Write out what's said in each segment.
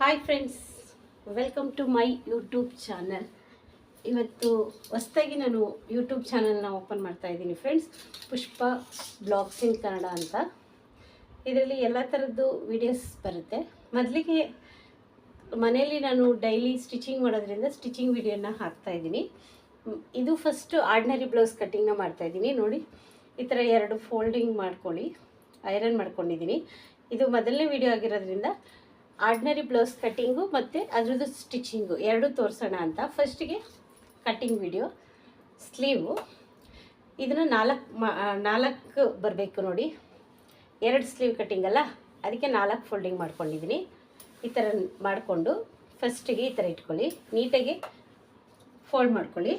Hi friends, welcome to my YouTube channel. ಇವತ್ತು ಹೊಸದಾಗಿ ನಾನು ಯೂಟ್ಯೂಬ್ ಚಾನಲ್ನ ಓಪನ್ ಮಾಡ್ತಾ ಇದ್ದೀನಿ friends. Pushpa blogs in Kannada ಅಂತ. ಇದರಲ್ಲಿ ಎಲ್ಲ ಥರದ್ದು ವೀಡಿಯೋಸ್ ಬರುತ್ತೆ. ಮೊದಲಿಗೆ ಮನೆಯಲ್ಲಿ ನಾನು ಡೈಲಿ ಸ್ಟಿಚಿಂಗ್ ಮಾಡೋದ್ರಿಂದ ಸ್ಟಿಚಿಂಗ್ ವೀಡಿಯೋನ ಹಾಕ್ತಾಯಿದ್ದೀನಿ. ಇದು ಫಸ್ಟು ಆರ್ಡಿನರಿ ಬ್ಲೌಸ್ ಕಟ್ಟಿಂಗ್ನ ಮಾಡ್ತಾಯಿದ್ದೀನಿ. ನೋಡಿ, ಈ ಥರ ಎರಡು ಫೋಲ್ಡಿಂಗ್ ಮಾಡ್ಕೊಳ್ಳಿ, ಐರನ್ ಮಾಡ್ಕೊಂಡಿದ್ದೀನಿ. ಇದು ಮೊದಲನೇ ವೀಡಿಯೋ ಆಗಿರೋದ್ರಿಂದ ಆರ್ಡಿನರಿ ಬ್ಲೌಸ್ ಕಟ್ಟಿಂಗು ಮತ್ತು ಅದರದ್ದು ಸ್ಟಿಚಿಂಗು ಎರಡೂ ತೋರಿಸೋಣ ಅಂತ. ಫಸ್ಟಿಗೆ ಕಟ್ಟಿಂಗ್ ವಿಡಿಯೋ. ಸ್ಲೀವು ಇದನ್ನು ನಾಲ್ಕು ಬರಬೇಕು ನೋಡಿ. ಎರಡು ಸ್ಲೀವ್ ಕಟ್ಟಿಂಗ್ ಅಲ್ಲ, ಅದಕ್ಕೆ 4 ಫೋಲ್ಡಿಂಗ್ ಮಾಡ್ಕೊಂಡಿದ್ದೀನಿ. ಈ ಥರ ಮಾಡಿಕೊಂಡು ಫಸ್ಟಿಗೆ ಈ ಥರ ಇಟ್ಕೊಳ್ಳಿ, ನೀಟಾಗಿ ಫೋಲ್ಡ್ ಮಾಡ್ಕೊಳ್ಳಿ.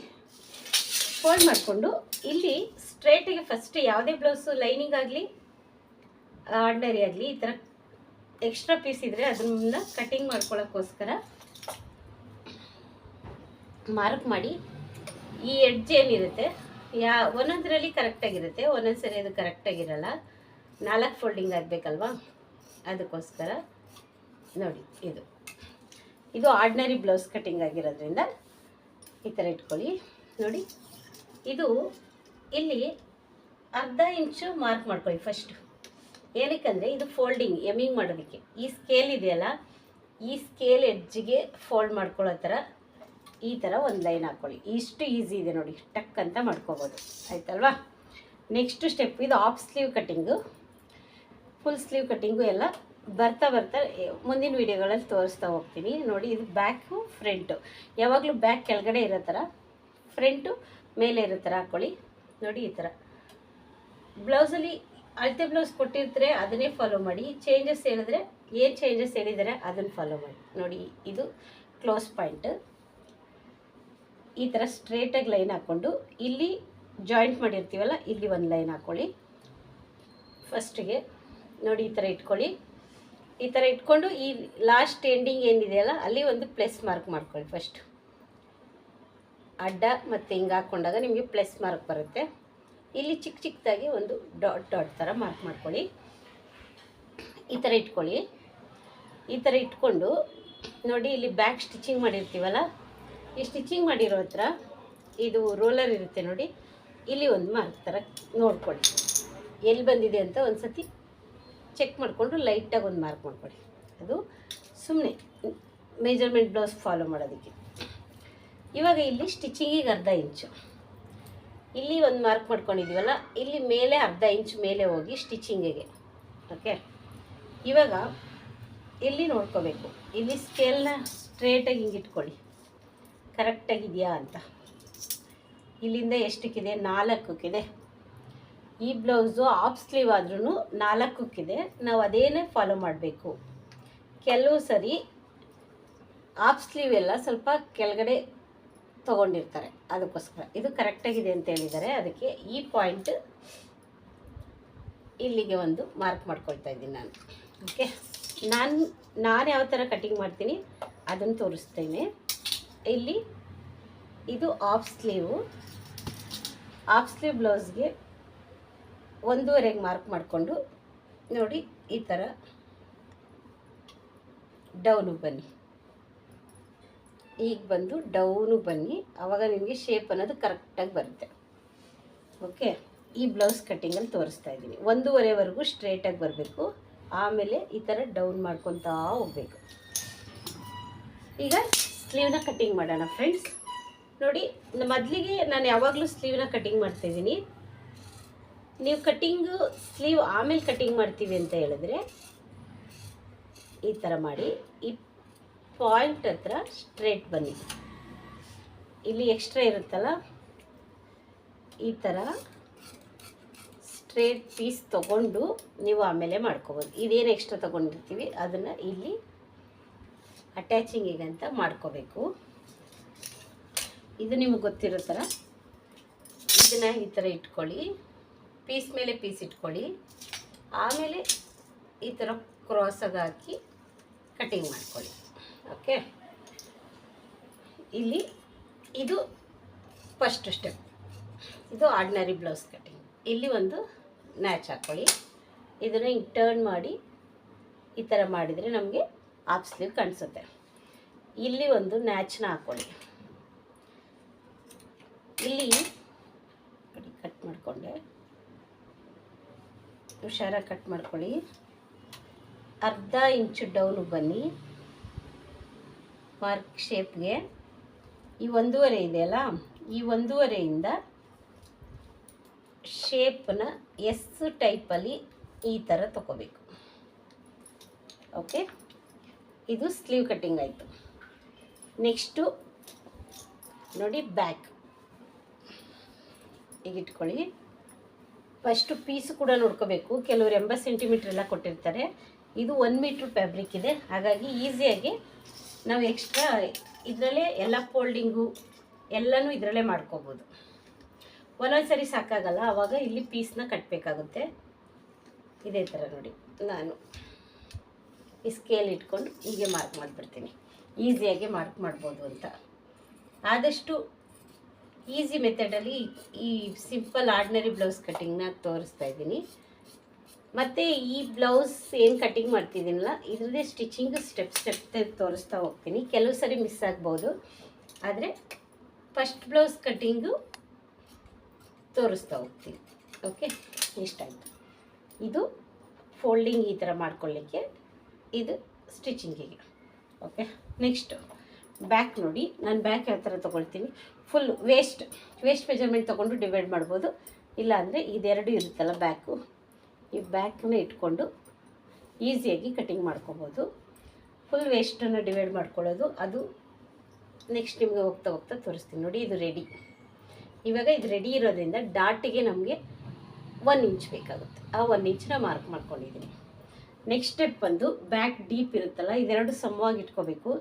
ಫೋಲ್ಡ್ ಮಾಡಿಕೊಂಡು ಇಲ್ಲಿ ಸ್ಟ್ರೇಟಿಗೆ ಫಸ್ಟ್ ಯಾವುದೇ ಬ್ಲೌಸು ಲೈನಿಂಗ್ ಆಗಲಿ ಆರ್ಡಿನರಿ ಆಗಲಿ ಈ ಥರ ಎಕ್ಸ್ಟ್ರಾ ಪೀಸ್ ಇದ್ದರೆ ಅದನ್ನ ಕಟ್ಟಿಂಗ್ ಮಾಡ್ಕೊಳ್ಳೋಕ್ಕೋಸ್ಕರ ಮಾರ್ಕ್ ಮಾಡಿ. ಈ ಎಡ್ಜ್ ಏನಿರುತ್ತೆ ಒಂದೊಂದರಲ್ಲಿ ಕರೆಕ್ಟಾಗಿರುತ್ತೆ, ಒಂದೊಂದು ಸರಿ ಅದು ಕರೆಕ್ಟಾಗಿರಲ್ಲ. 4 ಫೋಲ್ಡಿಂಗ್ ಆಗಬೇಕಲ್ವಾ, ಅದಕ್ಕೋಸ್ಕರ ನೋಡಿ. ಇದು ಆರ್ಡಿನರಿ ಬ್ಲೌಸ್ ಕಟ್ಟಿಂಗ್ ಆಗಿರೋದ್ರಿಂದ ಈ ಥರ ಇಟ್ಕೊಳ್ಳಿ. ನೋಡಿ, ಇದು ಇಲ್ಲಿ ಅರ್ಧ ಇಂಚು ಮಾರ್ಕ್ ಮಾಡ್ಕೊಳ್ಳಿ ಫಸ್ಟು. ಏನಕ್ಕಂದರೆ ಇದು ಫೋಲ್ಡಿಂಗ್ ಎಮ್ಮಿಂಗ್ ಮಾಡೋದಕ್ಕೆ. ಈ ಸ್ಕೇಲ್ ಇದೆಯಲ್ಲ, ಈ ಸ್ಕೇಲ್ ಎಡ್ಜಿಗೆ ಫೋಲ್ಡ್ ಮಾಡ್ಕೊಳ್ಳೋ ಥರ ಈ ಥರ ಒಂದು ಲೈನ್ ಹಾಕ್ಕೊಳ್ಳಿ. ಇಷ್ಟು ಈಸಿ ಇದೆ ನೋಡಿ, ಟಕ್ ಅಂತ ಮಾಡ್ಕೋಬೋದು. ಆಯ್ತಲ್ವಾ? ನೆಕ್ಸ್ಟ್ ಸ್ಟೆಪ್ ಇದು half sleeve cutting. Full sleeve cutting ಎಲ್ಲ ಬರ್ತಾ ಮುಂದಿನ ವೀಡಿಯೋಗಳಲ್ಲಿ ತೋರಿಸ್ತಾ ಹೋಗ್ತೀನಿ. ನೋಡಿ, ಇದು ಬ್ಯಾಕು ಫ್ರಂಟು. ಯಾವಾಗಲೂ ಬ್ಯಾಕ್ ಕೆಳಗಡೆ ಇರೋ ಥರ, ಫ್ರಂಟು ಮೇಲೆ ಇರೋ ಥರ ಹಾಕ್ಕೊಳ್ಳಿ. ನೋಡಿ, ಈ ಥರ ಬ್ಲೌಸಲ್ಲಿ ಅಳತೆ ಬ್ಲೌಸ್ ಕೊಟ್ಟಿರ್ತಾರೆ, ಅದನ್ನೇ ಫಾಲೋ ಮಾಡಿ. ಚೇಂಜಸ್ ಹೇಳಿದ್ರೆ ಏನು ಚೇಂಜಸ್ ಹೇಳಿದ್ದಾರೆ ಅದನ್ನು ಫಾಲೋ ಮಾಡಿ. ನೋಡಿ, ಇದು ಕ್ಲೋಸ್ ಪಾಯಿಂಟ್. ಈ ಥರ ಸ್ಟ್ರೇಟಾಗಿ ಲೈನ್ ಹಾಕ್ಕೊಂಡು ಇಲ್ಲಿ ಜಾಯಿಂಟ್ ಮಾಡಿರ್ತೀವಲ್ಲ, ಇಲ್ಲಿ ಒಂದು ಲೈನ್ ಹಾಕ್ಕೊಳ್ಳಿ ಫಸ್ಟಿಗೆ. ನೋಡಿ, ಈ ಥರ ಇಟ್ಕೊಳ್ಳಿ. ಈ ಥರ ಇಟ್ಕೊಂಡು ಈ ಲಾಸ್ಟ್ ಎಂಡಿಂಗ್ ಏನಿದೆಯಲ್ಲ ಅಲ್ಲಿ ಒಂದು ಪ್ಲಸ್ ಮಾರ್ಕ್ ಮಾಡ್ಕೊಳ್ಳಿ. ಫಸ್ಟ್ ಅಡ್ಡ ಮತ್ತು ಹಿಂಗೆ ಹಾಕ್ಕೊಂಡಾಗ ನಿಮಗೆ ಪ್ಲಸ್ ಮಾರ್ಕ್ ಬರುತ್ತೆ. ಇಲ್ಲಿ ಚಿಕ್ಕದಾಗಿ ಒಂದು ಡಾಟ್ ಥರ ಮಾರ್ಕ್ ಮಾಡ್ಕೊಳ್ಳಿ. ಈ ಥರ ಇಟ್ಕೊಳ್ಳಿ. ಈ ಥರ ಇಟ್ಕೊಂಡು ನೋಡಿ, ಇಲ್ಲಿ ಬ್ಯಾಕ್ ಸ್ಟಿಚಿಂಗ್ ಮಾಡಿರ್ತೀವಲ್ಲ, ಈ ಸ್ಟಿಚಿಂಗ್ ಮಾಡಿರೋ ಹತ್ರ ಇದು ರೋಲರ್ ಇರುತ್ತೆ ನೋಡಿ, ಇಲ್ಲಿ ಒಂದು ಮಾರ್ಕ್ ಥರ ನೋಡ್ಕೊಳ್ಳಿ. ಎಲ್ಲಿ ಬಂದಿದೆ ಅಂತ ಒಂದು ಸತಿ ಚೆಕ್ ಮಾಡಿಕೊಂಡು ಲೈಟಾಗಿ ಒಂದು ಮಾರ್ಕ್ ಮಾಡ್ಕೊಳ್ಳಿ. ಅದು ಸುಮ್ಮನೆ ಮೆಜರ್ಮೆಂಟ್ ಬ್ಲೌಸ್ ಫಾಲೋ ಮಾಡೋದಕ್ಕೆ. ಇವಾಗ ಇಲ್ಲಿ ಸ್ಟಿಚಿಂಗಿಗೆ ಅರ್ಧ ಇಂಚು ಇಲ್ಲಿ ಒಂದು ಮಾರ್ಕ್ ಮಾಡ್ಕೊಂಡಿದ್ದೀವಲ್ಲ, ಇಲ್ಲಿ ಮೇಲೆ ಅರ್ಧ ಇಂಚು ಮೇಲೆ ಹೋಗಿ ಸ್ಟಿಚಿಂಗಿಗೆ. ಓಕೆ, ಇವಾಗ ಇಲ್ಲಿ ನೋಡ್ಕೋಬೇಕು. ಇಲ್ಲಿ ಸ್ಕೇಲ್ನ ಸ್ಟ್ರೇಟಾಗಿ ಹಿಂಗೆ ಇಟ್ಕೊಳ್ಳಿ, ಕರೆಕ್ಟಾಗಿದೆಯಾ ಅಂತ. ಇಲ್ಲಿಂದ ಎಷ್ಟಕ್ಕಿದೆ? 4ಕ್ಕಿದೆ. ಈ ಬ್ಲೌಸು ಆಫ್ ಸ್ಲೀವ್ ಆದ್ರೂ 4ಕ್ಕಿದೆ. ನಾವು ಅದೇನೇ ಫಾಲೋ ಮಾಡಬೇಕು. ಕೆಲವು ಸರಿ ಆಫ್ ಸ್ಲೀವ್ ಎಲ್ಲ ಸ್ವಲ್ಪ ಕೆಳಗಡೆ ತೊಗೊಂಡಿರ್ತಾರೆ, ಅದಕ್ಕೋಸ್ಕರ ಇದು ಕರೆಕ್ಟಾಗಿದೆ ಅಂತ ಹೇಳಿದ್ದಾರೆ. ಅದಕ್ಕೆ ಈ ಪಾಯಿಂಟ್ ಇಲ್ಲಿಗೆ ಒಂದು ಮಾರ್ಕ್ ಮಾಡ್ಕೊಳ್ತಾ ಇದ್ದೀನಿ ನಾನು. ಓಕೆ, ನಾನು ಯಾವ ಥರ ಕಟ್ಟಿಂಗ್ ಮಾಡ್ತೀನಿ ಅದನ್ನು ತೋರಿಸ್ತೇನೆ. ಇಲ್ಲಿ ಇದು ಆಫ್ ಸ್ಲೀವ್ ಬ್ಲೌಸ್ಗೆ 1.5 ಮಾರ್ಕ್ ಮಾಡಿಕೊಂಡು ನೋಡಿ, ಈ ಥರ ಡೌನು ಬನ್ನಿ. ಈಗ ಬಂದು ಡೌನು ಬನ್ನಿ, ಆವಾಗ ನಿಮಗೆ ಶೇಪ್ ಅನ್ನೋದು ಕರೆಕ್ಟಾಗಿ ಬರುತ್ತೆ. ಓಕೆ, ಈ ಬ್ಲೌಸ್ ಕಟ್ಟಿಂಗಲ್ಲಿ ತೋರಿಸ್ತಾ ಇದ್ದೀನಿ. 1.5ವರೆಗೂ ಸ್ಟ್ರೇಟಾಗಿ ಬರಬೇಕು, ಆಮೇಲೆ ಈ ಥರ ಡೌನ್ ಮಾಡ್ಕೊತಾ ಹೋಗಬೇಕು. ಈಗ ಸ್ಲೀವ್ನ ಕಟ್ಟಿಂಗ್ ಮಾಡೋಣ ಫ್ರೆಂಡ್ಸ್. ನೋಡಿ, ಮೊದಲಿಗೆ ನಾನು ಯಾವಾಗಲೂ ಸ್ಲೀವ್ನ ಕಟ್ಟಿಂಗ್ ಮಾಡ್ತಾಯಿದ್ದೀನಿ. ನೀವು ಕಟ್ಟಿಂಗು ಸ್ಲೀವ್ ಆಮೇಲೆ ಕಟ್ಟಿಂಗ್ ಮಾಡ್ತೀವಿ ಅಂತ ಹೇಳಿದ್ರೆ ಈ ಥರ ಮಾಡಿ. ಈ ಪಾಯಿಂಟ್ ಹತ್ರ ಸ್ಟ್ರೇಟ್ ಬನ್ನಿ. ಇಲ್ಲಿ ಎಕ್ಸ್ಟ್ರಾ ಇರುತ್ತಲ್ಲ, ಈ ಥರ ಸ್ಟ್ರೇಟ್ ಪೀಸ್ ತೊಗೊಂಡು ನೀವು ಆಮೇಲೆ ಮಾಡ್ಕೋಬೋದು. ಇದೇನು ಎಕ್ಸ್ಟ್ರಾ ತೊಗೊಂಡಿರ್ತೀವಿ ಅದನ್ನು ಇಲ್ಲಿ ಅಟ್ಯಾಚಿಂಗಿಗೆ ಅಂತ ಮಾಡ್ಕೋಬೇಕು. ಇದು ನಿಮಗೆ ಗೊತ್ತಿರೋ ಥರ ಇದನ್ನು ಈ ಥರ ಇಟ್ಕೊಳ್ಳಿ. ಪೀಸ್ ಮೇಲೆ ಪೀಸ್ ಇಟ್ಕೊಳ್ಳಿ. ಆಮೇಲೆ ಈ ಥರ ಕ್ರಾಸಾಗಿ ಹಾಕಿ ಕಟ್ಟಿಂಗ್ ಮಾಡ್ಕೊಳ್ಳಿ. ಓಕೆ, ಇಲ್ಲಿ ಇದು ಫಸ್ಟ್ ಸ್ಟೆಪ್. ಇದು ಆರ್ಡಿನರಿ ಬ್ಲೌಸ್ ಕಟ್ಟಿಂಗ್. ಇಲ್ಲಿ ಒಂದು ನ್ಯಾಚ್ ಹಾಕ್ಕೊಳ್ಳಿ. ಇದನ್ನು ಹಿಂಗೆ ಟರ್ನ್ ಮಾಡಿ ಈ ಥರ ಮಾಡಿದರೆ ನಮಗೆ ಹಾಫ್ ಸ್ಲೀವ್ ಕಾಣಿಸುತ್ತೆ. ಇಲ್ಲಿ ಒಂದು ನ್ಯಾಚ್ನ ಹಾಕ್ಕೊಳ್ಳಿ. ಇಲ್ಲಿ ಕಟ್ ಮಾಡಿಕೊಂಡೆ, ಹುಷಾರಾಗಿ ಕಟ್ ಮಾಡ್ಕೊಳ್ಳಿ. ಅರ್ಧ ಇಂಚು ಡೌನು ಬನ್ನಿ ಮಾರ್ಕ್ ಶೇಪ್ಗೆ. ಈ 1.5 ಇದೆಯಲ್ಲ, ಈ 1.5ಇಂದ ಶೇಪನ್ನ ಎಸ್ ಟೈಪಲ್ಲಿ ಈ ಥರ ತಗೋಬೇಕು. ಓಕೆ, ಇದು ಸ್ಲೀವ್ ಕಟ್ಟಿಂಗ್ ಆಯಿತು. ನೆಕ್ಸ್ಟು ನೋಡಿ ಬ್ಯಾಕ್ ಈಗ ಇಟ್ಕೊಳ್ಳಿ. ಫಸ್ಟು ಪೀಸು ಕೂಡ ನೋಡ್ಕೋಬೇಕು. ಕೆಲವರು 80 ಸೆಂಟಿಮೀಟ್ರ್ ಎಲ್ಲ ಕೊಟ್ಟಿರ್ತಾರೆ. ಇದು 1 ಮೀಟ್ರ್ ಫ್ಯಾಬ್ರಿಕ್ ಇದೆ, ಹಾಗಾಗಿ ಈಸಿಯಾಗಿ ನಾವು ಎಕ್ಸ್ಟ್ರಾ ಇದರಲ್ಲೇ ಎಲ್ಲ ಫೋಲ್ಡಿಂಗು ಎಲ್ಲನೂ ಇದರಲ್ಲೇ ಮಾಡ್ಕೋಬೋದು. ಒಂದೊಂದು ಸರಿ ಸಾಕಾಗಲ್ಲ, ಆವಾಗ ಇಲ್ಲಿ ಪೀಸ್ನ ಕಟ್ಟಬೇಕಾಗುತ್ತೆ. ಇದೇ ಥರ ನೋಡಿ, ನಾನು ಈ ಸ್ಕೇಲ್ ಇಟ್ಕೊಂಡು ಹೀಗೆ ಮಾರ್ಕ್ ಮಾಡಿಬಿಡ್ತೀನಿ. ಈಸಿಯಾಗಿ ಮಾರ್ಕ್ ಮಾಡ್ಬೋದು ಅಂತ. ಆದಷ್ಟು ಈಸಿ ಮೆಥಡಲ್ಲಿ ಈ ಸಿಂಪಲ್ ಆರ್ಡಿನರಿ ಬ್ಲೌಸ್ ಕಟ್ಟಿಂಗ್ನ ತೋರಿಸ್ತಾ ಇದ್ದೀನಿ. ಮತ್ತು ಈ ಬ್ಲೌಸ್ ಏನು ಕಟ್ಟಿಂಗ್ ಮಾಡ್ತಿದ್ದೀನಲ್ಲ, ಇದ್ರದ್ದೇ ಸ್ಟಿಚಿಂಗ್ ಸ್ಟೆಪ್ ತೋರಿಸ್ತಾ ಹೋಗ್ತೀನಿ. ಕೆಲವು ಸರಿ ಮಿಸ್ ಆಗ್ಬೋದು, ಆದರೆ ಫಸ್ಟ್ ಬ್ಲೌಸ್ ಕಟ್ಟಿಂಗು ತೋರಿಸ್ತಾ ಹೋಗ್ತೀನಿ. ಓಕೆ, ಇಷ್ಟಾಯಿತು. ಇದು ಫೋಲ್ಡಿಂಗ್ ಈ ಥರ ಮಾಡ್ಕೊಳ್ಳಿಕ್ಕೆ, ಇದು ಸ್ಟಿಚಿಂಗಿಗೆ. ಓಕೆ, ನೆಕ್ಸ್ಟು ಬ್ಯಾಕ್ ನೋಡಿ. ನಾನು ಬ್ಯಾಕ್ ಯಾವ ಥರ ತೊಗೊಳ್ತೀನಿ, ಫುಲ್ ವೇಸ್ಟ್ ಮೆಜರ್ಮೆಂಟ್ ತೊಗೊಂಡು ಡಿವೈಡ್ ಮಾಡ್ಬೋದು. ಇಲ್ಲಾಂದರೆ ಇದೆರಡು ಇರುತ್ತಲ್ಲ ಬ್ಯಾಕು, ಈ ಬ್ಯಾಕನ್ನ ಇಟ್ಕೊಂಡು ಈಸಿಯಾಗಿ ಕಟಿಂಗ್ ಮಾಡ್ಕೊಬೋದು. ಫುಲ್ ವೇಸ್ಟನ್ನು ಡಿವೈಡ್ ಮಾಡ್ಕೊಳ್ಳೋದು, ಅದು ನೆಕ್ಸ್ಟ್ ನಿಮಗೆ ಹೋಗ್ತಾ ಹೋಗ್ತಾ ತೋರಿಸ್ತೀನಿ. ನೋಡಿ, ಇದು ರೆಡಿ. ಇವಾಗ ಇದು ರೆಡಿ ಇರೋದ್ರಿಂದ ಡಾಟಿಗೆ ನಮಗೆ 1 ಇಂಚ್ ಬೇಕಾಗುತ್ತೆ. ಆ 1 ಇಂಚನ್ನ ಮಾರ್ಕ್ ಮಾಡ್ಕೊಂಡಿದ್ದೀನಿ. ನೆಕ್ಸ್ಟ್ ಸ್ಟೆಪ್ ಬಂದು ಬ್ಯಾಕ್ ಡೀಪ್ ಇರುತ್ತಲ್ಲ, ಇದೆರಡು ಸಮವಾಗಿ ಇಟ್ಕೋಬೇಕು.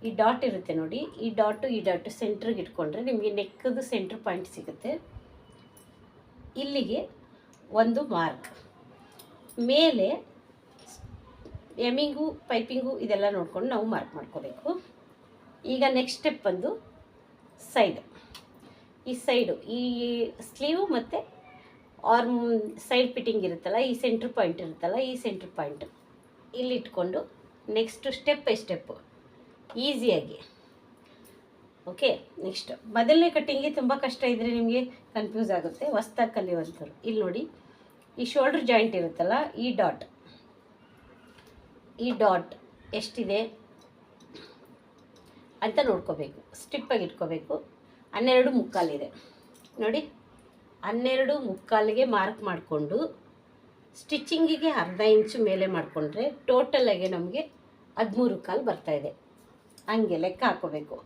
ಈ ಡಾಟ್ ಇರುತ್ತೆ ನೋಡಿ, ಈ ಡಾಟು ಸೆಂಟ್ರಿಗೆ ಇಟ್ಕೊಂಡ್ರೆ ನಿಮಗೆ ನೆಕ್ಕದು ಸೆಂಟ್ರ್ ಪಾಯಿಂಟ್ ಸಿಗುತ್ತೆ. ಇಲ್ಲಿಗೆ ಒಂದು ಮಾರ್ಕ್. ಮೇಲೆ ಎಮಿಂಗು ಪೈಪಿಂಗು ಇದೆಲ್ಲ ನೋಡ್ಕೊಂಡು ನಾವು ಮಾರ್ಕ್ ಮಾಡ್ಕೋಬೇಕು. ಈಗ ನೆಕ್ಸ್ಟ್ ಸ್ಟೆಪ್ ಬಂದು ಸೈಡು. ಈ ಸೈಡು, ಈ ಸ್ಲೀವು ಮತ್ತು ಆರ್ಮ್ ಸೈಡ್ ಫಿಟ್ಟಿಂಗ್ ಇರುತ್ತಲ್ಲ, ಈ ಸೆಂಟ್ರ್ ಪಾಯಿಂಟ್ ಇರುತ್ತಲ್ಲ, ಈ ಸೆಂಟ್ರ್ ಪಾಯಿಂಟ್ ಇಲ್ಲಿ ಇಟ್ಕೊಂಡು ನೆಕ್ಸ್ಟು ಸ್ಟೆಪ್ ಬೈ ಸ್ಟೆಪ್ಪು ಈಸಿಯಾಗಿ. ಓಕೆ, ನೆಕ್ಸ್ಟ್ ಮೊದಲನೇ ಕಟ್ಟಿಂಗ್ಗೆ ತುಂಬ ಕಷ್ಟ ಇದ್ದರೆ ನಿಮಗೆ ಕನ್ಫ್ಯೂಸ್ ಆಗುತ್ತೆ, ಹೊಸ್ದಾಗಿ ಕಲಿಯುವಂಥವ್ರು. ಇಲ್ಲಿ ನೋಡಿ, ಈ ಶೋಲ್ಡ್ರ್ ಜಾಯಿಂಟ್ ಇರುತ್ತಲ್ಲ, ಈ ಡಾಟ್ ಎಷ್ಟಿದೆ ಅಂತ ನೋಡ್ಕೋಬೇಕು. ಸ್ಟಿಪ್ಪಾಗಿ ಇಟ್ಕೋಬೇಕು. 12.75 ಇದೆ ನೋಡಿ. 12.75ಗೆ ಮಾರ್ಕ್ ಮಾಡಿಕೊಂಡು ಸ್ಟಿಚಿಂಗಿಗೆ ಅರ್ಧ ಇಂಚು ಮೇಲೆ ಮಾಡಿಕೊಂಡ್ರೆ ಟೋಟಲಾಗಿ ನಮಗೆ 13.25 ಬರ್ತಾಯಿದೆ. ಹಂಗೆ ಲೆಕ್ಕ ಹಾಕೋಬೇಕು.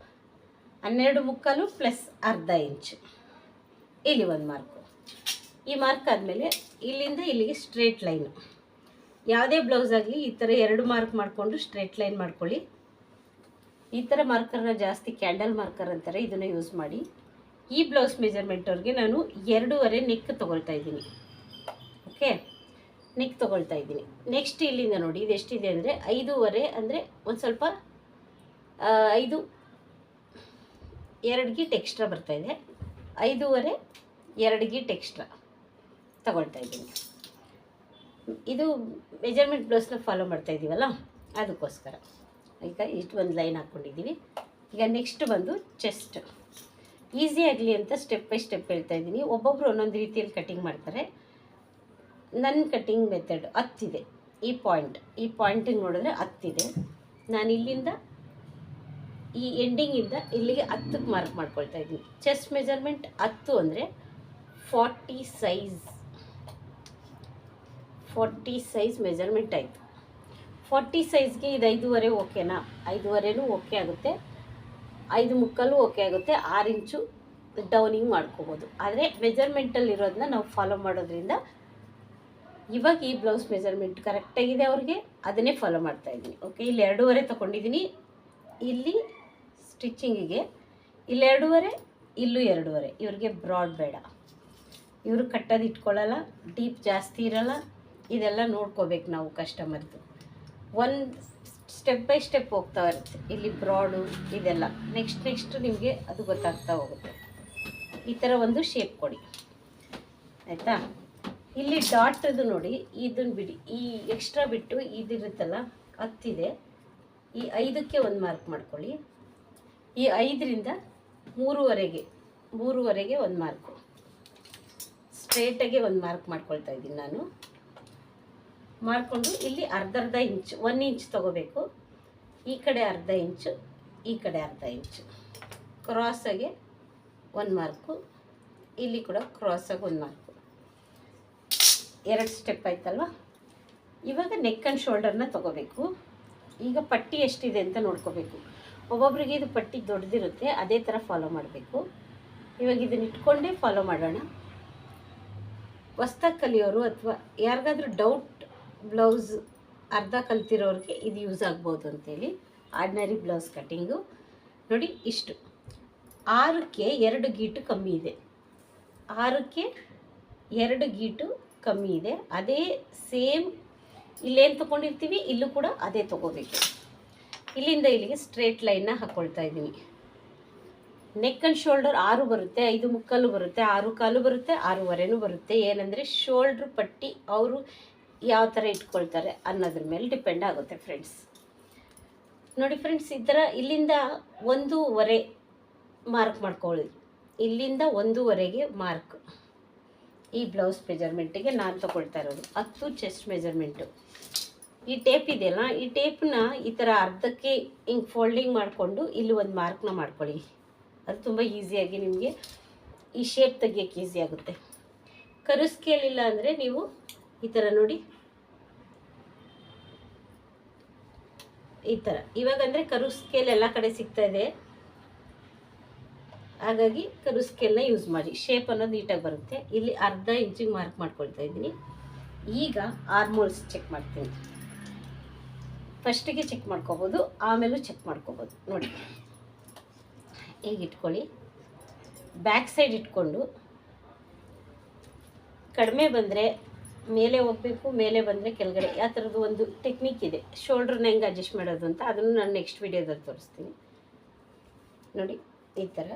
12.75 ಪ್ಲಸ್ ಅರ್ಧ ಇಂಚು. ಇಲ್ಲಿ ಒಂದು ಮಾರ್ಕು. ಈ ಮಾರ್ಕ್ ಆದಮೇಲೆ ಇಲ್ಲಿಂದ ಇಲ್ಲಿಗೆ ಸ್ಟ್ರೇಟ್ ಲೈನು. ಯಾವುದೇ ಬ್ಲೌಸ್ ಆಗಲಿ ಈ ಥರ 2 ಮಾರ್ಕ್ ಮಾಡಿಕೊಂಡು ಸ್ಟ್ರೇಟ್ ಲೈನ್ ಮಾಡ್ಕೊಳ್ಳಿ. ಈ ಥರ ಮಾರ್ಕರ್ನ ಜಾಸ್ತಿ ಕ್ಯಾಂಡಲ್ ಮಾರ್ಕರ್ ಅಂತಾರೆ, ಇದನ್ನು ಯೂಸ್ ಮಾಡಿ. ಈ ಬ್ಲೌಸ್ ಮೆಜರ್ಮೆಂಟ್ ಅವ್ರಿಗೆ ನಾನು 2.5 ನೆಕ್ ತೊಗೊಳ್ತಾ ಇದ್ದೀನಿ. ಓಕೆ, ನೆಕ್ ತೊಗೊಳ್ತಾ ಇದ್ದೀನಿ. ನೆಕ್ಸ್ಟ್ ಇಲ್ಲಿಂದ ನೋಡಿ, ಇದು ಎಷ್ಟಿದೆ ಅಂದರೆ 5.5, ಅಂದರೆ ಒಂದು ಸ್ವಲ್ಪ 5 2 ಗೀಟ್ ಎಕ್ಸ್ಟ್ರಾ ಬರ್ತಾಯಿದೆ. 5.5 2 ಗೀಟ್ ಎಕ್ಸ್ಟ್ರಾ ತಗೊಳ್ತಾ ಇದ್ದೀನಿ. ಇದು ಮೆಜರ್ಮೆಂಟ್ ಬ್ಲೌಸ್ನ ಫಾಲೋ ಮಾಡ್ತಾ ಇದ್ದೀವಲ್ಲ, ಅದಕ್ಕೋಸ್ಕರ ಈಗ ಇಷ್ಟು ಒಂದು ಲೈನ್ ಹಾಕ್ಕೊಂಡಿದ್ದೀವಿ. ಈಗ ನೆಕ್ಸ್ಟ್ ಬಂದು ಚೆಸ್ಟ್. ಈಸಿ ಆಗಲಿ ಅಂತ ಸ್ಟೆಪ್ ಬೈ ಸ್ಟೆಪ್ ಹೇಳ್ತಾ ಇದ್ದೀನಿ. ಒಬ್ಬೊಬ್ಬರು ಒಂದೊಂದು ರೀತಿಯಲ್ಲಿ ಕಟ್ಟಿಂಗ್ ಮಾಡ್ತಾರೆ. ನನ್ನ ಕಟ್ಟಿಂಗ್ ಮೆಥಡ್ 10 ಇದೆ. ಈ ಪಾಯಿಂಟಿಗೆ ನೋಡಿದ್ರೆ 10 ಇದೆ. ನಾನು ಇಲ್ಲಿಂದ ಈ ಎಂಡಿಂಗಿಂದ ಇಲ್ಲಿಗೆ 10ಕ್ಕೆ ಮಾರ್ಕ್ ಮಾಡ್ಕೊಳ್ತಾ ಇದ್ದೀನಿ. ಚೆಸ್ಟ್ ಮೆಜರ್ಮೆಂಟ್ 10 ಅಂದರೆ 40 ಸೈಜ್ ಮೆಜರ್ಮೆಂಟ್ ಆಯಿತು. 40 ಸೈಜ್ಗೆ ಇದು 5.5 ಓಕೆನಾ? 5.5 ಓಕೆ ಆಗುತ್ತೆ, 5.75 ಓಕೆ ಆಗುತ್ತೆ. 6 ಇಂಚು ಡೌನಿಂಗ್ ಮಾಡ್ಕೋಬೋದು. ಆದರೆ ಮೆಜರ್ಮೆಂಟಲ್ಲಿರೋದನ್ನ ನಾವು ಫಾಲೋ ಮಾಡೋದ್ರಿಂದ ಇವಾಗ ಈ ಬ್ಲೌಸ್ ಮೆಜರ್ಮೆಂಟ್ ಕರೆಕ್ಟಾಗಿದೆ ಅವ್ರಿಗೆ, ಅದನ್ನೇ ಫಾಲೋ ಮಾಡ್ತಾಯಿದ್ದೀನಿ. ಓಕೆ, ಇಲ್ಲಿ 2.5 ತೊಗೊಂಡಿದ್ದೀನಿ. ಇಲ್ಲಿ ಸ್ಟಿಚಿಂಗಿಗೆ ಇಲ್ಲಿ 2.5, ಇಲ್ಲೂ 2.5. ಇವ್ರಿಗೆ ಬ್ರಾಡ್ ಬೇಡ, ಇವರು ಕಟ್ಟೋದು ಇಟ್ಕೊಳ್ಳಲ್ಲ, ಡೀಪ್ ಜಾಸ್ತಿ ಇರಲ್ಲ. ಇದೆಲ್ಲ ನೋಡ್ಕೋಬೇಕು ನಾವು ಕಸ್ಟಮರ್ದು. ಒಂದು ಸ್ಟೆಪ್ ಬೈ ಸ್ಟೆಪ್ ಹೋಗ್ತಾ ಇರುತ್ತೆ. ಇಲ್ಲಿ ಬ್ರಾಡು ಇದೆಲ್ಲ ನೆಕ್ಸ್ಟ್ ನಿಮಗೆ ಅದು ಗೊತ್ತಾಗ್ತಾ ಹೋಗುತ್ತೆ. ಈ ಥರ ಒಂದು ಶೇಪ್ ಕೊಡಿ, ಆಯಿತಾ? ಇಲ್ಲಿ ಡಾಟದು ನೋಡಿ, ಇದನ್ನು ಬಿಡಿ, ಈ ಎಕ್ಸ್ಟ್ರಾ ಬಿಟ್ಟು ಇದಿರುತ್ತಲ್ಲ 10 ಇದೆ, ಈ 5ಕ್ಕೆ ಒಂದು ಮಾರ್ಕ್ ಮಾಡ್ಕೊಳ್ಳಿ. ಈ 5ರಿಂದ 3ವರೆಗೆ ಒಂದು ಮಾರ್ಕು, ಸ್ಟ್ರೇಟಾಗೆ ಒಂದು ಮಾರ್ಕ್ ಮಾಡ್ಕೊಳ್ತಾ ಇದ್ದೀನಿ ನಾನು. ಮಾಡಿಕೊಂಡು ಇಲ್ಲಿ ಅರ್ಧ ಇಂಚು, 1 ಇಂಚ್ ತೊಗೋಬೇಕು. ಈ ಕಡೆ ಅರ್ಧ ಇಂಚು, ಈ ಕಡೆ ಅರ್ಧ ಇಂಚು, ಕ್ರಾಸಾಗೆ ಒಂದು ಮಾರ್ಕು, ಇಲ್ಲಿ ಕೂಡ ಕ್ರಾಸಾಗಿ ಒಂದು ಮಾರ್ಕು. 2 ಸ್ಟೆಪ್ ಆಯ್ತಲ್ವ. ಇವಾಗ ನೆಕ್ ಆ್ಯಂಡ್ ಶೋಲ್ಡರ್ನ ತೊಗೋಬೇಕು. ಈಗ ಪಟ್ಟಿ ಎಷ್ಟಿದೆ ಅಂತ ನೋಡ್ಕೋಬೇಕು. ಒಬ್ಬೊಬ್ಬರಿಗೆ ಇದು ಪಟ್ಟಿ ದೊಡ್ಡದಿರುತ್ತೆ, ಅದೇ ಥರ ಫಾಲೋ ಮಾಡಬೇಕು. ಇವಾಗ ಇದನ್ನ ಇಟ್ಕೊಂಡೇ ಫಾಲೋ ಮಾಡೋಣ. ಹೊಸ್ದಾಗಿ ಕಲಿಯೋರು ಅಥವಾ ಯಾರಿಗಾದ್ರೂ ಡೌಟ್ ಬ್ಲೌಸ್ ಅರ್ಧ ಕಲ್ತಿರೋರಿಗೆ ಇದು ಯೂಸ್ ಆಗ್ಬೋದು ಅಂತೇಳಿ. ಆರ್ಡಿನರಿ ಬ್ಲೌಸ್ ಕಟ್ಟಿಂಗು ನೋಡಿ, ಇಷ್ಟು 6ಕ್ಕೆ 2 ಗೀಟು ಕಮ್ಮಿ ಇದೆ. 6ಕ್ಕೆ 2 ಗೀಟು ಕಮ್ಮಿ ಇದೆ. ಅದೇ ಸೇಮ್ ಇಲ್ಲೇನು ತೊಗೊಂಡಿರ್ತೀವಿ ಇಲ್ಲೂ ಕೂಡ ಅದೇ ತೊಗೋಬೇಕು. ಇಲ್ಲಿಂದ ಇಲ್ಲಿಗೆ ಸ್ಟ್ರೇಟ್ ಲೈನ್ನ ಹಾಕ್ಕೊಳ್ತಾ ಇದ್ದೀನಿ. ನೆಕ್ ಆ್ಯಂಡ್ ಶೋಲ್ಡರ್ 6 ಬರುತ್ತೆ, 5 ಮುಕ್ಕಾಲು ಬರುತ್ತೆ, 6 ಕಾಲು ಬರುತ್ತೆ, 6ವರೆನೂ ಬರುತ್ತೆ. ಏನಂದರೆ ಶೋಲ್ಡ್ರ್ ಪಟ್ಟಿ ಅವರು ಯಾವ ಥರ ಇಟ್ಕೊಳ್ತಾರೆ ಅನ್ನೋದ್ರ ಮೇಲೆ ಡಿಪೆಂಡ್ ಆಗುತ್ತೆ ಫ್ರೆಂಡ್ಸ್. ನೋಡಿ ಫ್ರೆಂಡ್ಸ್, ಈ ಥರ ಇಲ್ಲಿಂದ 1.5 ಮಾರ್ಕ್ ಮಾಡ್ಕೊಳ್ಳಿ. ಇಲ್ಲಿಂದ 1.5ಗೆ ಮಾರ್ಕ್. ಈ ಬ್ಲೌಸ್ ಮೆಜರ್ಮೆಂಟಿಗೆ ನಾನು ತೊಗೊಳ್ತಾ ಇರೋದು 10 ಚೆಸ್ಟ್ ಮೆಜರ್ಮೆಂಟು. ಈ ಟೇಪ್ ಇದೆಯಲ್ಲ, ಈ ಟೇಪ್ನ ಈ ಥರ ಅರ್ಧಕ್ಕೆ ಹಿಂಗೆ ಫೋಲ್ಡಿಂಗ್ ಮಾಡಿಕೊಂಡು ಇಲ್ಲಿ ಒಂದು ಮಾರ್ಕ್ನ ಮಾಡ್ಕೊಳ್ಳಿ. ಅದು ತುಂಬ ಈಸಿಯಾಗಿ ನಿಮಗೆ ಈ ಶೇಪ್ ತೆಗಿಯೋಕ್ಕೆ ಈಸಿ ಆಗುತ್ತೆ. ಕರು ಸ್ಕೇಲ್ ಇಲ್ಲ ಅಂದರೆ ನೀವು ಈ ಥರ ನೋಡಿ, ಈ ಥರ. ಇವಾಗ ಅಂದರೆ ಕರು ಸ್ಕೇಲ್ ಎಲ್ಲ ಕಡೆ ಸಿಗ್ತಾ ಇದೆ, ಹಾಗಾಗಿ ಕರು ಸ್ಕೇಲ್ನ ಯೂಸ್ ಮಾಡಿ. ಶೇಪ್ ಅನ್ನೋದು ನೀಟಾಗಿ ಬರುತ್ತೆ. ಇಲ್ಲಿ ಅರ್ಧ ಇಂಚಿಗೆ ಮಾರ್ಕ್ ಮಾಡ್ಕೊಳ್ತಾ ಇದ್ದೀನಿ. ಈಗ ಆರ್ಮೋಲ್ಸ್ ಚೆಕ್ ಮಾಡ್ತೀನಿ. ಫಸ್ಟಿಗೆ ಚೆಕ್ ಮಾಡ್ಕೋಬೋದು, ಆಮೇಲೂ ಚೆಕ್ ಮಾಡ್ಕೋಬೋದು. ನೋಡಿ ಈಗ ಇಟ್ಕೊಳ್ಳಿ. ಬ್ಯಾಕ್ ಸೈಡ್ ಇಟ್ಕೊಂಡು ಕಡಿಮೆ ಬಂದರೆ ಮೇಲೆ ಹೋಗಬೇಕು, ಮೇಲೆ ಬಂದರೆ ಕೆಳಗಡೆ. ಆ ಥರದ್ದು ಒಂದು ಟೆಕ್ನಿಕ್ ಇದೆ. ಶೋಲ್ಡ್ರನ್ನ ಹೆಂಗೆ ಅಡ್ಜಸ್ಟ್ ಮಾಡೋದು ಅಂತ ಅದನ್ನು ನಾನು ನೆಕ್ಸ್ಟ್ ವೀಡಿಯೋದಲ್ಲಿ ತೋರಿಸ್ತೀನಿ. ನೋಡಿ ಈ ಥರ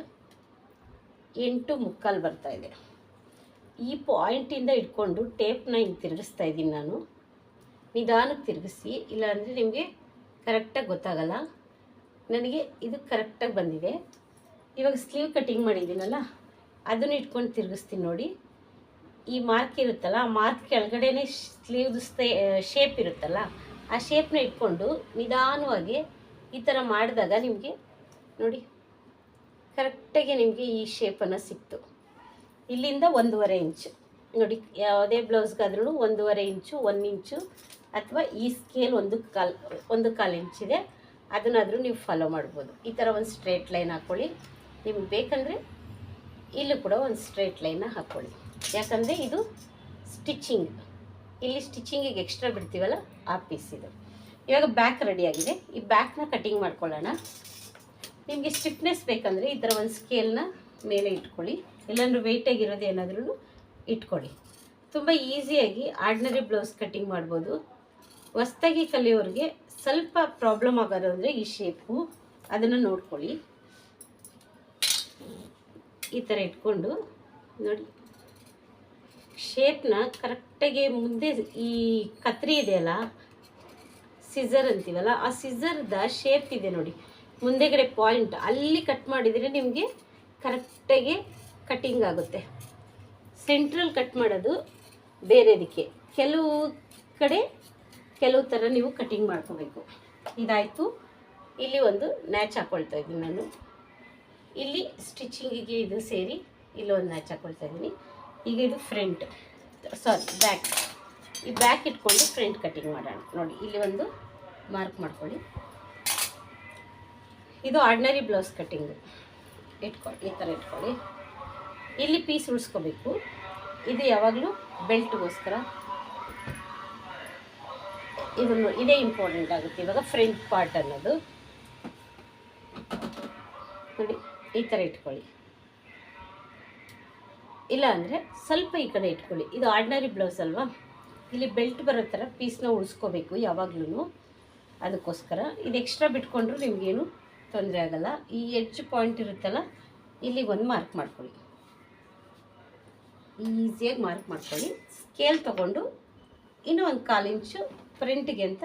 8 ಮುಕ್ಕಾಲು ಬರ್ತಾಯಿದೆ. ಈ ಪಾಯಿಂಟಿಂದ ಇಟ್ಕೊಂಡು ಟೇಪ್ನ ಹಿಂಗೆ ತಿರುಗಿಸ್ತಾ ಇದ್ದೀನಿ ನಾನು. ನಿಧಾನಕ್ಕೆ ತಿರುಗಿಸಿ, ಇಲ್ಲಾಂದರೆ ನಿಮಗೆ ಕರೆಕ್ಟಾಗಿ ಗೊತ್ತಾಗಲ್ಲ. ನನಗೆ ಇದು ಕರೆಕ್ಟಾಗಿ ಬಂದಿದೆ. ಇವಾಗ ಸ್ಲೀವ್ ಕಟ್ಟಿಂಗ್ ಮಾಡಿದ್ದೀನಲ್ಲ, ಅದನ್ನು ಇಟ್ಕೊಂಡು ತಿರುಗಿಸ್ತೀನಿ ನೋಡಿ. ಈ ಮಾರ್ಕ್ ಇರುತ್ತಲ್ಲ, ಆ ಮಾರ್ಕ್ ಕೆಳಗಡೆನೇ ಸ್ಲೀವ್ದು ಶೇಪ್ ಇರುತ್ತಲ್ಲ, ಆ ಶೇಪ್ನ ಇಟ್ಕೊಂಡು ನಿಧಾನವಾಗಿ ಈ ಥರ ಮಾಡಿದಾಗ ನಿಮಗೆ ನೋಡಿ ಕರೆಕ್ಟಾಗಿ ನಿಮಗೆ ಈ ಶೇಪನ್ನು ಸಿಕ್ತು. ಇಲ್ಲಿಂದ 1.5 ಇಂಚು ನೋಡಿ, ಯಾವುದೇ ಬ್ಲೌಸ್ಗಾದ್ರೂ 1.5 ಇಂಚು, 1 ಇಂಚು ಅಥವಾ ಈ ಸ್ಕೇಲ್ 1.25 ಇಂಚಿದೆ, ಅದನ್ನಾದರೂ ನೀವು ಫಾಲೋ ಮಾಡ್ಬೋದು. ಈ ಥರ ಒಂದು ಸ್ಟ್ರೇಟ್ ಲೈನ್ ಹಾಕ್ಕೊಳ್ಳಿ. ನಿಮ್ಗೆ ಬೇಕಂದರೆ ಇಲ್ಲೂ ಕೂಡ ಒಂದು ಸ್ಟ್ರೇಟ್ ಲೈನ್ನ ಹಾಕ್ಕೊಳ್ಳಿ. ಯಾಕಂದರೆ ಇದು ಸ್ಟಿಚಿಂಗ್, ಇಲ್ಲಿ ಸ್ಟಿಚಿಂಗಿಗೆ ಎಕ್ಸ್ಟ್ರಾ ಬಿಡ್ತೀವಲ್ಲ ಆ ಪೀಸ್ ಇದು. ಇವಾಗ ಬ್ಯಾಕ್ ರೆಡಿಯಾಗಿದೆ. ಈ ಬ್ಯಾಕ್ನ ಕಟಿಂಗ್ ಮಾಡ್ಕೊಳ್ಳೋಣ. ನಿಮಗೆ ಸ್ಟಿಫ್ನೆಸ್ ಬೇಕಂದರೆ ಈ ಥರ ಒಂದು ಸ್ಕೇಲ್ನ ಮೇಲೆ ಇಟ್ಕೊಳ್ಳಿ, ಇಲ್ಲಾಂದ್ರೆ ವೆಯ್ಟಾಗಿರೋದು ಏನಾದ್ರೂ ಇಟ್ಕೊಳ್ಳಿ. ತುಂಬ ಈಸಿಯಾಗಿ ಆರ್ಡಿನರಿ ಬ್ಲೌಸ್ ಕಟ್ಟಿಂಗ್ ಮಾಡ್ಬೋದು. ಹೊಸ್ದಾಗಿ ಕಲಿಯೋರಿಗೆ ಸ್ವಲ್ಪ ಪ್ರಾಬ್ಲಮ್ ಆಗೋದು ಅಂದರೆ ಈ ಶೇಪು, ಅದನ್ನು ನೋಡ್ಕೊಳ್ಳಿ. ಈ ಥರ ಇಟ್ಕೊಂಡು ನೋಡಿ ಶೇಪ್ನ ಕರೆಕ್ಟಾಗಿ ಮುಂದೆ ಈ ಕತ್ರಿ ಇದೆಯಲ್ಲ, ಸಿಸರ್ ಅಂತೀವಲ್ಲ, ಆ ಸಿಸರ್ದ ಶೇಪ್ ಇದೆ ನೋಡಿ, ಮುಂದೆಗಡೆ ಪಾಯಿಂಟ್ ಅಲ್ಲಿ ಕಟ್ ಮಾಡಿದರೆ ನಿಮಗೆ ಕರೆಕ್ಟಾಗಿ ಕಟ್ಟಿಂಗ್ ಆಗುತ್ತೆ. ಸೆಂಟ್ರಲ್ ಕಟ್ ಮಾಡೋದು ಬೇರೆದಕ್ಕೆ, ಕೆಲವು ಕಡೆ ಕೆಲವು ಥರ ನೀವು ಕಟ್ಟಿಂಗ್ ಮಾಡ್ಕೋಬೇಕು. ಇದಾಯಿತು. ಇಲ್ಲಿ ಒಂದು ನ್ಯಾಚ್ ಹಾಕ್ಕೊಳ್ತಾ ಇದ್ದೀನಿ ನಾನು. ಇಲ್ಲಿ ಸ್ಟಿಚಿಂಗಿಗೆ ಇದು ಸೇರಿ ಇಲ್ಲಿ ಒಂದು ನ್ಯಾಚ್ ಹಾಕ್ಕೊಳ್ತಾ ಇದ್ದೀನಿ. ಈಗ ಇದು ಬ್ಯಾಕ್. ಈ ಬ್ಯಾಕ್ ಇಟ್ಕೊಂಡು ಫ್ರಂಟ್ ಕಟ್ಟಿಂಗ್ ಮಾಡೋಣ. ನೋಡಿ ಇಲ್ಲಿ ಒಂದು ಮಾರ್ಕ್ ಮಾಡ್ಕೊಳ್ಳಿ. ಇದು ಆರ್ಡಿನರಿ ಬ್ಲೌಸ್ ಕಟ್ಟಿಂಗು. ಇಟ್ಕೊಳ್ಳಿ, ಈ ಥರ ಇಟ್ಕೊಳ್ಳಿ. ಇಲ್ಲಿ ಪೀಸ್ ಉಳಿಸ್ಕೋಬೇಕು. ಇದು ಯಾವಾಗಲೂ ಬೆಲ್ಟ್ಗೋಸ್ಕರ ಇದನ್ನು ಇದೇ ಇಂಪಾರ್ಟೆಂಟ್ ಆಗುತ್ತೆ. ಇವಾಗ ಫ್ರಂಟ್ ಪಾರ್ಟ್ ಅನ್ನೋದು ನೋಡಿ ಈ ಥರ ಇಟ್ಕೊಳ್ಳಿ. ಇಲ್ಲ ಅಂದರೆ ಸ್ವಲ್ಪ ಈ ಕಡೆ ಇಟ್ಕೊಳ್ಳಿ. ಇದು ಆರ್ಡಿನರಿ ಬ್ಲೌಸ್ ಅಲ್ವಾ, ಇಲ್ಲಿ ಬೆಲ್ಟ್ ಬರೋ ಥರ ಪೀಸ್ನ ಉಳಿಸ್ಕೋಬೇಕು ಯಾವಾಗಲೂ. ಅದಕ್ಕೋಸ್ಕರ ಇದು ಎಕ್ಸ್ಟ್ರಾ ಬಿಟ್ಕೊಂಡ್ರೂ ನಿಮಗೇನು ತೊಂದರೆ ಆಗೋಲ್ಲ. ಈ ಎಡ್ಜ್ ಪಾಯಿಂಟ್ ಇರುತ್ತಲ್ಲ, ಇಲ್ಲಿಗೆ ಒಂದು ಮಾರ್ಕ್ ಮಾಡ್ಕೊಳ್ಳಿ. ಈಸಿಯಾಗಿ ಮಾರ್ಕ್ ಮಾಡ್ಕೊಳ್ಳಿ. ಸ್ಕೇಲ್ ತೊಗೊಂಡು ಇನ್ನೂ ಒಂದು 1/4 ಇಂಚು ಫ್ರಂಟಿಗೆ ಅಂತ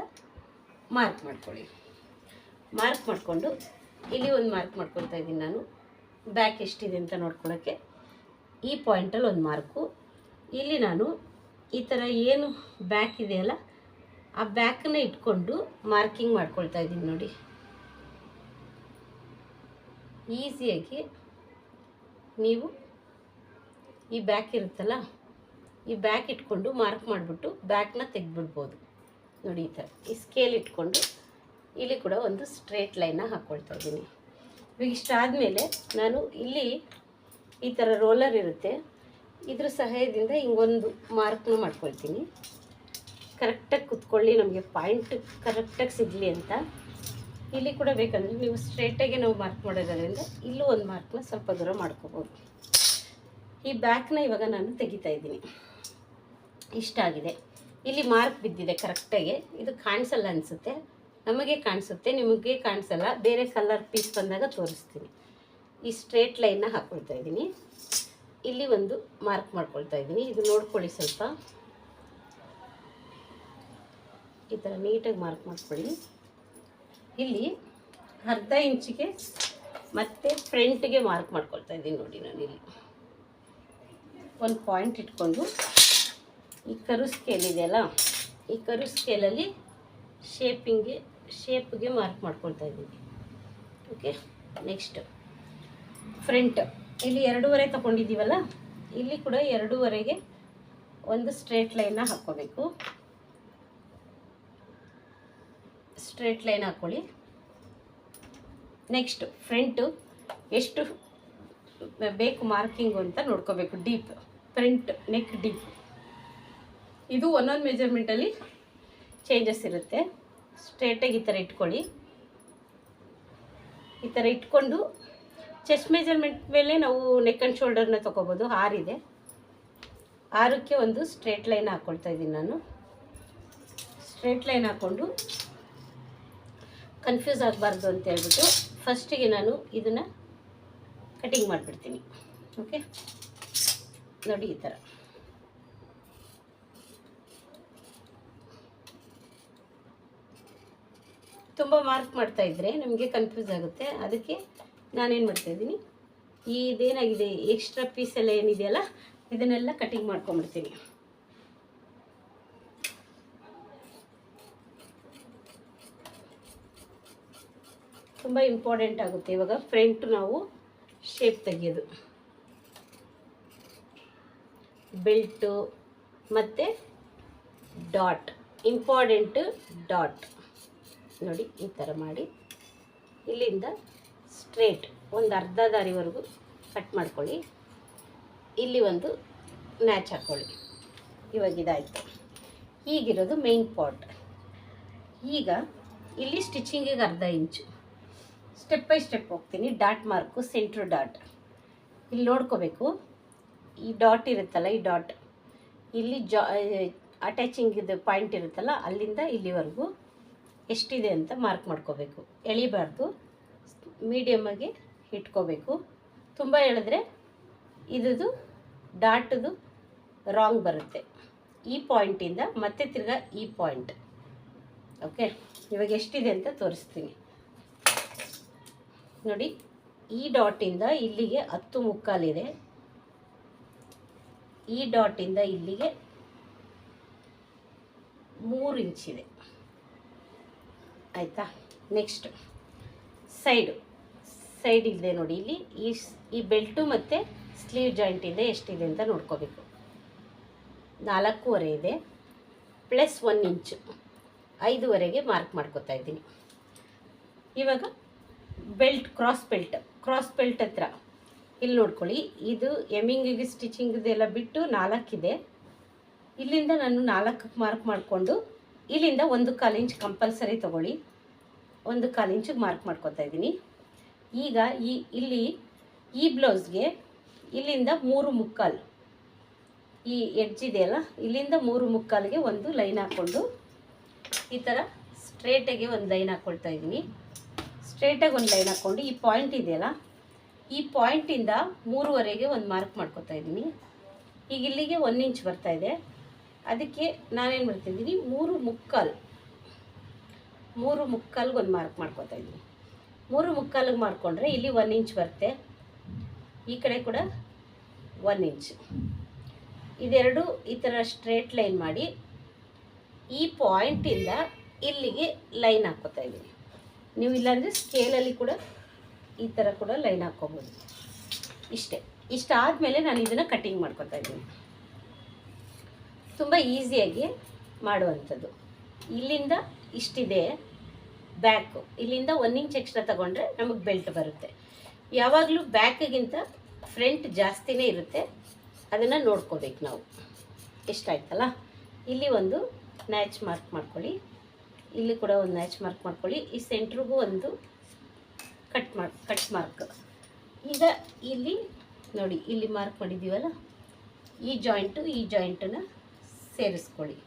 ಮಾರ್ಕ್ ಮಾಡ್ಕೊಳ್ಳಿ. ಮಾರ್ಕ್ ಮಾಡಿಕೊಂಡು ಇಲ್ಲಿ ಒಂದು ಮಾರ್ಕ್ ಮಾಡ್ಕೊಳ್ತಾ ಇದ್ದೀನಿ ನಾನು. ಬ್ಯಾಕ್ ಎಷ್ಟಿದೆ ಅಂತ ನೋಡ್ಕೊಳ್ಳೋಕ್ಕೆ ಈ ಪಾಯಿಂಟಲ್ಲಿ ಒಂದು ಮಾರ್ಕು. ಇಲ್ಲಿ ನಾನು ಈ ಥರ ಏನು ಬ್ಯಾಕ್ ಇದೆಯಲ್ಲ ಆ ಬ್ಯಾಕನ್ನ ಇಟ್ಕೊಂಡು ಮಾರ್ಕಿಂಗ್ ಮಾಡ್ಕೊಳ್ತಾ ಇದ್ದೀನಿ ನೋಡಿ. ಈಸಿಯಾಗಿ ನೀವು ಈ ಬ್ಯಾಕ್ ಇರುತ್ತಲ್ಲ ಈ ಬ್ಯಾಕ್ ಇಟ್ಕೊಂಡು ಮಾರ್ಕ್ ಮಾಡಿಬಿಟ್ಟು ಬ್ಯಾಕ್ನ ತೆಗೆದ್ಬಿಡ್ಬೋದು ನೋಡಿ. ಈ ಥರ ಈ ಸ್ಕೇಲ್ ಇಟ್ಕೊಂಡು ಇಲ್ಲಿ ಕೂಡ ಒಂದು ಸ್ಟ್ರೇಟ್ ಲೈನ್ನ ಹಾಕ್ಕೊಳ್ತಾ ಇದ್ದೀನಿ. ಇವಾಗ ಇಷ್ಟಾದಮೇಲೆ ನಾನು ಇಲ್ಲಿ ಈ ಥರ ರೋಲರ್ ಇರುತ್ತೆ, ಇದ್ರ ಸಹಾಯದಿಂದ ಹಿಂಗೊಂದು ಮಾರ್ಕ್ನ ಮಾಡ್ಕೊಳ್ತೀನಿ. ಕರೆಕ್ಟಾಗಿ ಕುತ್ಕೊಳ್ಳಿ, ನಮಗೆ ಪಾಯಿಂಟ್ ಕರೆಕ್ಟಾಗಿ ಸಿಗಲಿ ಅಂತ. ಇಲ್ಲಿ ಕೂಡ ಬೇಕಂದರೆ ನೀವು ಸ್ಟ್ರೇಟಾಗೆ ನಾವು ಮಾರ್ಕ್ ಮಾಡೋದ್ರಿಂದ ಇಲ್ಲೂ ಒಂದು ಮಾರ್ಕ್ನ ಸ್ವಲ್ಪ ದೂರ ಮಾಡ್ಕೋಬೋದು. ಈ ಬ್ಯಾಕ್ನ ಇವಾಗ ನಾನು ತೆಗಿತಾ ಇದ್ದೀನಿ. ಇಷ್ಟ ಆಗಿದೆ. ಇಲ್ಲಿ ಮಾರ್ಕ್ ಬಿದ್ದಿದೆ ಕರೆಕ್ಟಾಗಿ. ಇದು ಕಾಣಿಸಲ್ಲ ಅನಿಸುತ್ತೆ, ನಮಗೆ ಕಾಣಿಸುತ್ತೆ, ನಿಮಗೆ ಕಾಣಿಸಲ್ಲ. ಬೇರೆ ಕಲರ್ ಪೀಸ್ ಬಂದಾಗ ತೋರಿಸ್ತೀನಿ. ಈ ಸ್ಟ್ರೇಟ್ ಲೈನ್ನ ಹಾಕ್ಕೊಳ್ತಾ ಇದ್ದೀನಿ. ಇಲ್ಲಿ ಒಂದು ಮಾರ್ಕ್ ಮಾಡ್ಕೊಳ್ತಾ ಇದ್ದೀನಿ. ಇದು ನೋಡ್ಕೊಳ್ಳಿ, ಸ್ವಲ್ಪ ಈ ಥರ ನೀಟಾಗಿ ಮಾರ್ಕ್ ಮಾಡ್ಕೊಳ್ಳಿ. ಇಲ್ಲಿ ಅರ್ಧ ಇಂಚಿಗೆ ಮತ್ತು ಫ್ರಂಟ್ಗೆ ಮಾರ್ಕ್ ಮಾಡ್ಕೊಳ್ತಾ ಇದ್ದೀನಿ ನೋಡಿ. ನಾನು ಇಲ್ಲಿ ಒಂದು ಪಾಯಿಂಟ್ ಇಟ್ಕೊಂಡು ಈ ಕರು ಸ್ಕೇಲ್ ಇದೆಯಲ್ಲ, ಈ ಕರು ಸ್ಕೇಲಲ್ಲಿ ಶೇಪ್ಗೆ ಮಾರ್ಕ್ ಮಾಡ್ಕೊಳ್ತಾ ಇದ್ದೀನಿ. ಓಕೆ, ನೆಕ್ಸ್ಟ್ ಫ್ರಂಟ್ ಇಲ್ಲಿ 2.5 ತಗೊಂಡಿದ್ದೀವಲ್ಲ, ಇಲ್ಲಿ ಕೂಡ 2.5ಗೆ ಒಂದು ಸ್ಟ್ರೇಟ್ ಲೈನ್ನ ಹಾಕ್ಕೋಬೇಕು. ಸ್ಟ್ರೇಟ್ ಲೈನ್ ಹಾಕ್ಕೊಳ್ಳಿ. ನೆಕ್ಸ್ಟ್ ಫ್ರಂಟು ಎಷ್ಟು ಬೇಕು ಮಾರ್ಕಿಂಗು ಅಂತ ನೋಡ್ಕೋಬೇಕು. ಡೀಪ್ ಫ್ರಂಟ್ ನೆಕ್ ಡೀಪ್ ಇದು ಒಂದೊಂದು ಮೆಜರ್ಮೆಂಟಲ್ಲಿ ಚೇಂಜಸ್ ಇರುತ್ತೆ. ಸ್ಟ್ರೇಟಾಗಿ ಈ ಥರ ಇಟ್ಕೊಳ್ಳಿ. ಈ ಥರ ಇಟ್ಕೊಂಡು ಚೆಸ್ಟ್ ಮೆಜರ್ಮೆಂಟ್ ಮೇಲೆ ನಾವು ನೆಕ್ ಆ್ಯಂಡ್ ಶೋಲ್ಡರ್ನ ತೊಗೋಬೋದು. 6 ಇದೆ, 6ಕ್ಕೆ ಒಂದು ಸ್ಟ್ರೇಟ್ ಲೈನ್ ಹಾಕ್ಕೊಳ್ತಾ ಇದ್ದೀನಿ ನಾನು. ಸ್ಟ್ರೇಟ್ ಲೈನ್ ಹಾಕ್ಕೊಂಡು ಕನ್ಫ್ಯೂಸ್ ಆಗಬಾರ್ದು ಅಂತ ಹೇಳ್ಬಿಟ್ಟು ಫಸ್ಟಿಗೆ ನಾನು ಇದನ್ನು ಕಟಿಂಗ್ ಮಾಡಿಬಿಡ್ತೀನಿ. ಓಕೆ ನೋಡಿ, ಈ ಥರ ತುಂಬ ಮಾರ್ಕ್ ಮಾಡ್ತಾಯಿದ್ರೆ ನಮಗೆ ಕನ್ಫ್ಯೂಸ್ ಆಗುತ್ತೆ. ಅದಕ್ಕೆ ನಾನೇನು ಮಾಡ್ತಾಯಿದ್ದೀನಿ, ಇದೇನಾಗಿದೆ ಎಕ್ಸ್ಟ್ರಾ ಪೀಸೆಲ್ಲ ಏನಿದೆಯಲ್ಲ ಇದನ್ನೆಲ್ಲ ಕಟಿಂಗ್ ಮಾಡ್ಕೊಂಬಿಡ್ತೀನಿ. ತುಂಬ ಇಂಪಾರ್ಟೆಂಟ್ ಆಗುತ್ತೆ ಇವಾಗ ಫ್ರಂಟ್ ನಾವು ಶೇಪ್ ತೆಗೆಯೋದು. ಬೆಲ್ಟು ಮತ್ತು ಡಾಟ್ ಇಂಪಾರ್ಟೆಂಟು. ಡಾಟ್ ನೋಡಿ ಈ ಥರ ಮಾಡಿ ಇಲ್ಲಿಂದ ಸ್ಟ್ರೇಟ್ ಒಂದು ಅರ್ಧ ದಾರಿವರೆಗೂ ಕಟ್ ಮಾಡ್ಕೊಳ್ಳಿ. ಇಲ್ಲಿ ಒಂದು ನ್ಯಾಚ್ ಹಾಕ್ಕೊಳ್ಳಿ. ಇವಾಗ ಇದಾಯಿತು. ಈಗಿರೋದು ಮೇನ್ ಪಾರ್ಟ್. ಈಗ ಇಲ್ಲಿ ಸ್ಟಿಚಿಂಗಿಗೆ ಅರ್ಧ ಇಂಚು ಸ್ಟೆಪ್ ಬೈ ಸ್ಟೆಪ್ ಹೋಗ್ತೀನಿ. ಡಾಟ್ ಮಾರ್ಕು, ಸೆಂಟ್ರ್ ಡಾಟ್ ಇಲ್ಲಿ ನೋಡ್ಕೋಬೇಕು. ಈ ಡಾಟ್ ಇರುತ್ತಲ್ಲ, ಈ ಡಾಟ್ ಇಲ್ಲಿ ಅಟ್ಯಾಚಿಂಗ್ ಇದು ಪಾಯಿಂಟ್ ಇರುತ್ತಲ್ಲ, ಅಲ್ಲಿಂದ ಇಲ್ಲಿವರೆಗೂ ಎಷ್ಟಿದೆ ಅಂತ ಮಾರ್ಕ್ ಮಾಡ್ಕೋಬೇಕು. ಎಳಿಬಾರ್ದು, ಮೀಡಿಯಮ್ಮಾಗಿ ಇಟ್ಕೋಬೇಕು. ತುಂಬ ಎಳೆದ್ರೆ ಇದ್ದು ಡಾಟದು ರಾಂಗ್ ಬರುತ್ತೆ. ಈ ಪಾಯಿಂಟಿಂದ ಮತ್ತೆ ತಿರ್ಗಾ ಈ ಪಾಯಿಂಟ್. ಓಕೆ, ಇವಾಗ ಎಷ್ಟಿದೆ ಅಂತ ತೋರಿಸ್ತೀನಿ ನೋಡಿ. ಈ ಡಾಟಿಂದ ಇಲ್ಲಿಗೆ 10 ಮುಕ್ಕಾಲಿದೆ. ಈ ಡಾಟಿಂದ ಇಲ್ಲಿಗೆ 3 ಇಂಚಿದೆ. ಆಯಿತಾ? ನೆಕ್ಸ್ಟ್ ಸೈಡ್ ಇದೆ ನೋಡಿ. ಇಲ್ಲಿ ಈ ಬೆಲ್ಟು ಮತ್ತು ಸ್ಲೀವ್ ಜಾಯಿಂಟ್ ಇದೆ, ಎಷ್ಟಿದೆ ಅಂತ ನೋಡ್ಕೋಬೇಕು. 4.25 ಇದೆ ಪ್ಲಸ್ 1 ಇಂಚು, 5.25ಗೆ ಮಾರ್ಕ್ ಮಾಡ್ಕೋತಾ ಇದ್ದೀನಿ. ಇವಾಗ ಬೆಲ್ಟ್, ಕ್ರಾಸ್ ಬೆಲ್ಟ್ ಹತ್ರ ಇಲ್ಲಿ ನೋಡ್ಕೊಳ್ಳಿ. ಇದು ಎಮ್ಮಿಂಗಿಗೆ ಸ್ಟಿಚಿಂಗ್ದೆಲ್ಲ ಬಿಟ್ಟು 4 ಇದೆ. ಇಲ್ಲಿಂದ ನಾನು 4ಕ್ಕೆ ಮಾರ್ಕ್ ಮಾಡಿಕೊಂಡು ಇಲ್ಲಿಂದ 1/4 ಇಂಚ್ ಕಂಪಲ್ಸರಿ ತೊಗೊಳ್ಳಿ. 1/4 ಇಂಚಿಗೆ ಮಾರ್ಕ್ ಮಾಡ್ಕೊತಾ ಇದ್ದೀನಿ. ಈಗ ಇಲ್ಲಿ ಈ ಬ್ಲೌಸ್ಗೆ ಇಲ್ಲಿಂದ 3/4 ಈ ಎಡ್ಜ್ ಇದೆಯಲ್ಲ, ಇಲ್ಲಿಂದ 3/4ಗೆ ಒಂದು ಲೈನ್ ಹಾಕ್ಕೊಂಡು ಈ ಥರ ಸ್ಟ್ರೇಟಾಗಿ ಒಂದು ಲೈನ್ ಹಾಕ್ಕೊಳ್ತಾ ಇದ್ದೀನಿ. ಸ್ಟ್ರೇಟಾಗಿ ಒಂದು ಲೈನ್ ಹಾಕ್ಕೊಂಡು ಈ ಪಾಯಿಂಟ್ ಇದೆಯಲ್ಲ, ಈ ಪಾಯಿಂಟಿಂದ 3.25ಗೆ ಒಂದು ಮಾರ್ಕ್ ಮಾಡ್ಕೊತಾ ಇದ್ದೀನಿ. ಈಗ ಇಲ್ಲಿಗೆ 1 ಇಂಚ್ ಬರ್ತಾಯಿದೆ. ಅದಕ್ಕೆ ನಾನೇನು ಮಾಡ್ತಾಯಿದ್ದೀನಿ, 3/4 3/4 ಒಂದು ಮಾರ್ಕ್ ಮಾಡ್ಕೊತಾ ಇದ್ದೀನಿ. 3/4 ಮಾಡಿಕೊಂಡ್ರೆ ಇಲ್ಲಿ 1 ಇಂಚ್ ಬರುತ್ತೆ, ಈ ಕಡೆ ಕೂಡ 1 ಇಂಚ್. ಇದೆರಡು ಈ ಥರ ಸ್ಟ್ರೇಟ್ ಲೈನ್ ಮಾಡಿ ಈ ಪಾಯಿಂಟಿಂದ ಇಲ್ಲಿಗೆ ಲೈನ್ ಹಾಕ್ಕೋತಾ ಇದ್ದೀನಿ. ನೀವು ಇಲ್ಲಾಂದರೆ ಸ್ಕೇಲಲ್ಲಿ ಕೂಡ ಈ ಥರ ಕೂಡ ಲೈನ್ ಹಾಕ್ಕೋಬೋದು. ಇಷ್ಟೇ. ಇಷ್ಟಾದಮೇಲೆ ನಾನು ಇದನ್ನು ಕಟ್ಟಿಂಗ್ ಮಾಡ್ಕೊತಾ ಇದ್ದೀನಿ. ತುಂಬ ಈಸಿಯಾಗಿ ಮಾಡುವಂಥದ್ದು. ಇಲ್ಲಿಂದ ಇಷ್ಟಿದೆ ಬ್ಯಾಕು, ಇಲ್ಲಿಂದ 1 ಇಂಚ್ ಎಕ್ಸ್ಟ್ರಾ ತಗೊಂಡ್ರೆ ನಮಗೆ ಬೆಲ್ಟ್ ಬರುತ್ತೆ. ಯಾವಾಗಲೂ ಬ್ಯಾಕಿಗಿಂತ ಫ್ರಂಟ್ ಜಾಸ್ತಿನೇ ಇರುತ್ತೆ, ಅದನ್ನು ನೋಡ್ಕೋಬೇಕು ನಾವು. ಎಷ್ಟಾಯ್ತಲ್ಲ, ಇಲ್ಲಿ ಒಂದು ನ್ಯಾಚ್ ಮಾರ್ಕ್ ಮಾಡ್ಕೊಳ್ಳಿ, ಇಲ್ಲಿ ಕೂಡ ಒಂದು ನ್ಯಾಚ್ ಮಾರ್ಕ್ ಮಾಡ್ಕೊಳ್ಳಿ, ಈ ಸೆಂಟ್ರಿಗೂ ಒಂದು ಕಟ್ ಮಾರ್ಕ್. ಈಗ ಇಲ್ಲಿ ನೋಡಿ, ಇಲ್ಲಿ ಮಾರ್ಕ್ ಮಾಡಿದ್ದೀವಲ್ಲ, ಈ ಜಾಯಿಂಟನ್ನು ಸೇರಿಸ್ಕೊಳ್ಳಿ.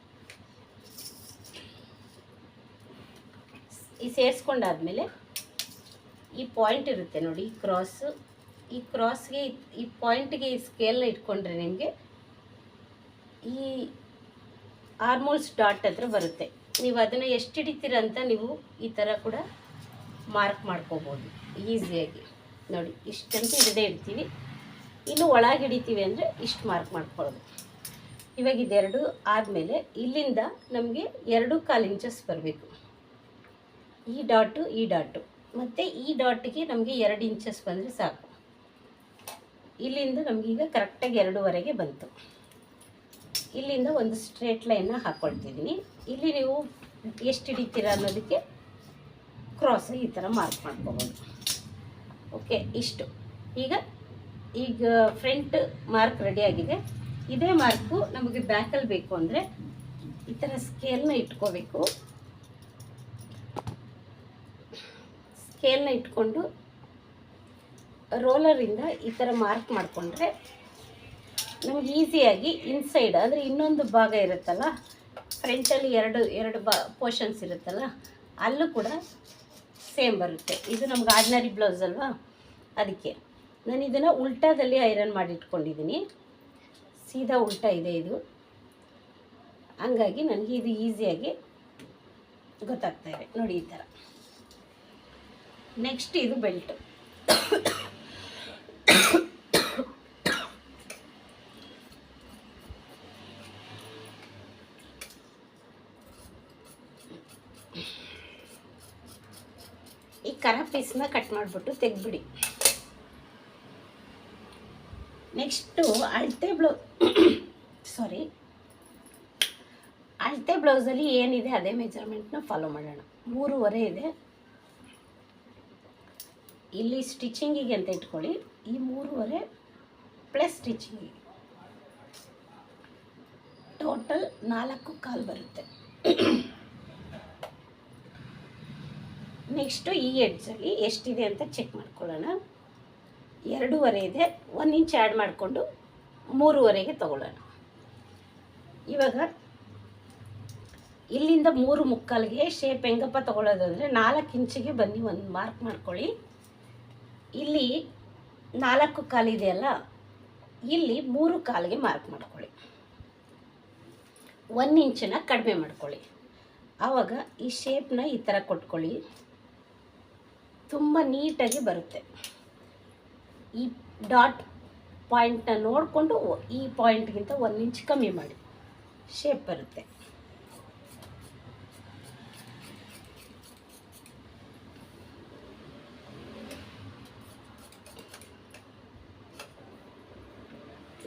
ಈ ಸೇರಿಸ್ಕೊಂಡಾದ್ಮೇಲೆ ಈ ಪಾಯಿಂಟ್ ಇರುತ್ತೆ ನೋಡಿ, ಈ ಕ್ರಾಸ್ಗೆ ಈ ಪಾಯಿಂಟ್ಗೆ ಈ ಸ್ಕೇಲ್ನ ಇಟ್ಕೊಂಡ್ರೆ ನಿಮಗೆ ಈ ಆರ್ಮೋಲ್ಸ್ ಡಾಟ್ ಹತ್ರ ಬರುತ್ತೆ. ನೀವು ಅದನ್ನು ಎಷ್ಟು ಹಿಡಿತೀರ ಅಂತ ನೀವು ಈ ಥರ ಕೂಡ ಮಾರ್ಕ್ ಮಾಡ್ಕೋಬೋದು ಈಸಿಯಾಗಿ. ನೋಡಿ, ಇಷ್ಟಂತೂ ಹಿಡಿದೇ ಇಡ್ತೀವಿ, ಇನ್ನು ಒಳಗೆ ಹಿಡಿತೀವಿ ಅಂದರೆ ಇಷ್ಟು ಮಾರ್ಕ್ ಮಾಡ್ಕೊಳ್ಳೋದು. ಇವಾಗ ಇದೆರಡು ಆದಮೇಲೆ ಇಲ್ಲಿಂದ ನಮಗೆ 2.25 ಇಂಚಸ್ ಬರಬೇಕು. ಈ ಡಾಟು ಮತ್ತು ಈ ಡಾಟಿಗೆ ನಮಗೆ 2 ಇಂಚಸ್ ಬಂದರೆ ಸಾಕು. ಇಲ್ಲಿಂದ ನಮಗೀಗ ಕರೆಕ್ಟಾಗಿ 2ವರೆಗೆ ಬಂತು. ಇಲ್ಲಿಂದ ಒಂದು ಸ್ಟ್ರೇಟ್ ಲೈನ್ನ ಹಾಕ್ಕೊಳ್ತಿದ್ದೀನಿ. ಇಲ್ಲಿ ನೀವು ಎಷ್ಟು ಹಿಡಿತೀರ ಅನ್ನೋದಕ್ಕೆ ಕ್ರಾಸ್ ಈ ಥರ ಮಾರ್ಕ್ ಮಾಡ್ಕೋಬೋದು. ಓಕೆ, ಇಷ್ಟು. ಈಗ ಫ್ರಂಟ್ ಮಾರ್ಕ್ ರೆಡಿಯಾಗಿದೆ. ಇದೇ ಮಾರ್ಕು ನಮಗೆ ಬ್ಯಾಕಲ್ಲಿ ಬೇಕು ಅಂದರೆ ಈ ಥರ ಸ್ಕೇಲ್ನ ಇಟ್ಕೋಬೇಕು. ಸ್ಕೇಲ್ನ ಇಟ್ಕೊಂಡು ರೋಲರಿಂದ ಈ ಥರ ಮಾರ್ಕ್ ಮಾಡಿಕೊಂಡ್ರೆ ನಮಗೆ ಈಸಿಯಾಗಿ ಇನ್ಸೈಡ್ ಅಂದರೆ ಇನ್ನೊಂದು ಭಾಗ ಇರುತ್ತಲ್ಲ, ಫ್ರಂಟಲ್ಲಿ ಎರಡು ಪೋರ್ಷನ್ಸ್ ಇರುತ್ತಲ್ಲ, ಅಲ್ಲೂ ಕೂಡ ಸೇಮ್ ಬರುತ್ತೆ. ಇದು ನಮ್ಗೆ ಆರ್ಡಿನರಿ ಬ್ಲೌಸ್ ಅಲ್ವಾ, ಅದಕ್ಕೆ ನಾನು ಇದನ್ನು ಉಲ್ಟಾದಲ್ಲಿ ಐರನ್ ಮಾಡಿ ಇಟ್ಕೊಂಡಿದ್ದೀನಿ. ಸೀದಾ ಉಲ್ಟಾ ಇದೆ ಇದು, ಹಂಗಾಗಿ ನನಗೆ ಇದು ಈಸಿಯಾಗಿ ಗೊತ್ತಾಗ್ತಾ ಇದೆ ನೋಡಿ, ಈ ಥರ. ನೆಕ್ಸ್ಟ್ ಇದು ಬೆಲ್ಟ್. ಈ ಕರ ಪೀಸ್ನ ಕಟ್ ಮಾಡಿಬಿಟ್ಟು ತೆಗೆದ್ಬಿಡಿ. ನೆಕ್ಸ್ಟು ಅಳತೆ ಬ್ಲೌಸಲ್ಲಿ ಏನಿದೆ ಅದೇ ಮೆಜರ್ಮೆಂಟ್ನ ಫಾಲೋ ಮಾಡೋಣ. 3.25 ಇದೆ. ಇಲ್ಲಿ ಸ್ಟಿಚಿಂಗಿಗೆ ಅಂತ ಇಟ್ಕೊಳ್ಳಿ, ಈ 3.25 ಪ್ಲಸ್ ಸ್ಟಿಚಿಂಗಿಗೆ ಟೋಟಲ್ 4.25 ಬರುತ್ತೆ. ನೆಕ್ಸ್ಟು ಈ ಎಡ್ಜಲ್ಲಿ ಎಷ್ಟಿದೆ ಅಂತ ಚೆಕ್ ಮಾಡ್ಕೊಳ್ಳೋಣ. 2.25 ಇದೆ, 1 ಇಂಚ್ ಆ್ಯಡ್ ಮಾಡಿಕೊಂಡು 3.25ಗೆ ತಗೊಳ್ಳೋಣ. ಇವಾಗ ಇಲ್ಲಿಂದ 3.25ಗೆ ಶೇಪ್ ಹೆಂಗಪ್ಪ ತೊಗೊಳ್ಳೋದು ಅಂದರೆ 4 ಇಂಚಿಗೆ ಬನ್ನಿ ಒಂದು ಮಾರ್ಕ್ ಮಾಡ್ಕೊಳ್ಳಿ. ಇಲ್ಲಿ 4.25 ಇದೆಯಲ್ಲ, ಇಲ್ಲಿ 3.25ಗೆ ಮಾರ್ಕ್ ಮಾಡ್ಕೊಳ್ಳಿ. 1 ಇಂಚನ್ನ ಕಡಿಮೆ ಮಾಡ್ಕೊಳ್ಳಿ. ಆವಾಗ ಈ ಶೇಪ್ನ ಈ ಥರ ಕೊಟ್ಕೊಳ್ಳಿ, ತುಂಬ ನೀಟಾಗಿ ಬರುತ್ತೆ. ಈ ಡಾಟ್ ಪಾಯಿಂಟ್ನ ನೋಡಿಕೊಂಡು ಈ ಪಾಯಿಂಟ್ಗಿಂತ 1 ಇಂಚ್ ಕಮ್ಮಿ ಮಾಡಿ ಶೇಪ್ ಬರುತ್ತೆ.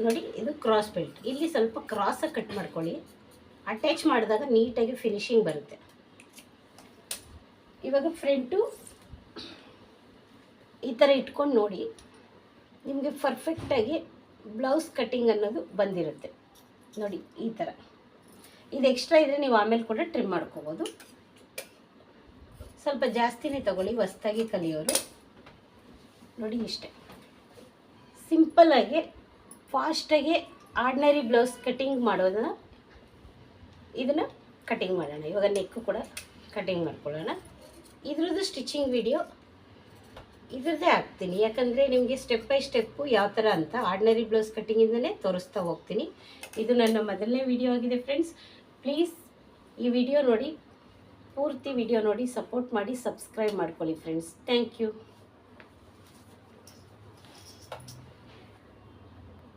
ನೋಡಿ, ಇದು ಕ್ರಾಸ್ ಬೆಲ್ಟ್. ಇಲ್ಲಿ ಸ್ವಲ್ಪ ಕ್ರಾಸಾಗಿ ಕಟ್ ಮಾಡ್ಕೊಳ್ಳಿ, ಅಟ್ಯಾಚ್ ಮಾಡಿದಾಗ ನೀಟಾಗಿ ಫಿನಿಶಿಂಗ್ ಬರುತ್ತೆ. ಇವಾಗ ಫ್ರಂಟು ಈ ಥರ ಇಟ್ಕೊಂಡು ನೋಡಿ, ನಿಮಗೆ ಪರ್ಫೆಕ್ಟಾಗಿ ಬ್ಲೌಸ್ ಕಟ್ಟಿಂಗ್ ಅನ್ನೋದು ಬಂದಿರುತ್ತೆ ನೋಡಿ. ಈ ಥರ ಇದು ಎಕ್ಸ್ಟ್ರಾ ಇದ್ದರೆ ನೀವು ಆಮೇಲೆ ಕೂಡ ಟ್ರಿಮ್ ಮಾಡ್ಕೋಬೋದು. ಸ್ವಲ್ಪ ಜಾಸ್ತಿನೇ ತಗೊಳ್ಳಿ ಹೊಸ್ದಾಗಿ ಕಲಿಯೋರು. ನೋಡಿ, ಇಷ್ಟೇ ಸಿಂಪಲ್ಲಾಗಿ ಫಾಸ್ಟಾಗಿ ಆರ್ಡಿನರಿ ಬ್ಲೌಸ್ ಕಟ್ಟಿಂಗ್ ಮಾಡೋದನ್ನ ಇದನ್ನು ಕಟ್ಟಿಂಗ್ ಮಾಡೋಣ. ಇವಾಗ ನೆಕ್ಕು ಕೂಡ ಕಟ್ಟಿಂಗ್ ಮಾಡ್ಕೊಳ್ಳೋಣ. ಇದ್ರದ್ದು ಸ್ಟಿಚಿಂಗ್ ವಿಡಿಯೋ ಇದ್ರದ್ದೇ ಹಾಕ್ತೀನಿ, ಯಾಕಂದರೆ ನಿಮಗೆ ಸ್ಟೆಪ್ ಬೈ ಸ್ಟೆಪ್ಪು ಯಾವ ಥರ ಅಂತ ಆರ್ಡಿನರಿ ಬ್ಲೌಸ್ ಕಟ್ಟಿಂಗಿಂದಲೇ ತೋರಿಸ್ತಾ ಹೋಗ್ತೀನಿ. ಇದು ನನ್ನ ಮೊದಲನೇ ವಿಡಿಯೋ ಆಗಿದೆ ಫ್ರೆಂಡ್ಸ್. ಪ್ಲೀಸ್ ಈ ವಿಡಿಯೋ ನೋಡಿ ಪೂರ್ತಿ ವಿಡಿಯೋ ನೋಡಿ ಸಪೋರ್ಟ್ ಮಾಡಿ ಸಬ್ಸ್ಕ್ರೈಬ್ ಮಾಡ್ಕೊಳ್ಳಿ ಫ್ರೆಂಡ್ಸ್. Thank you.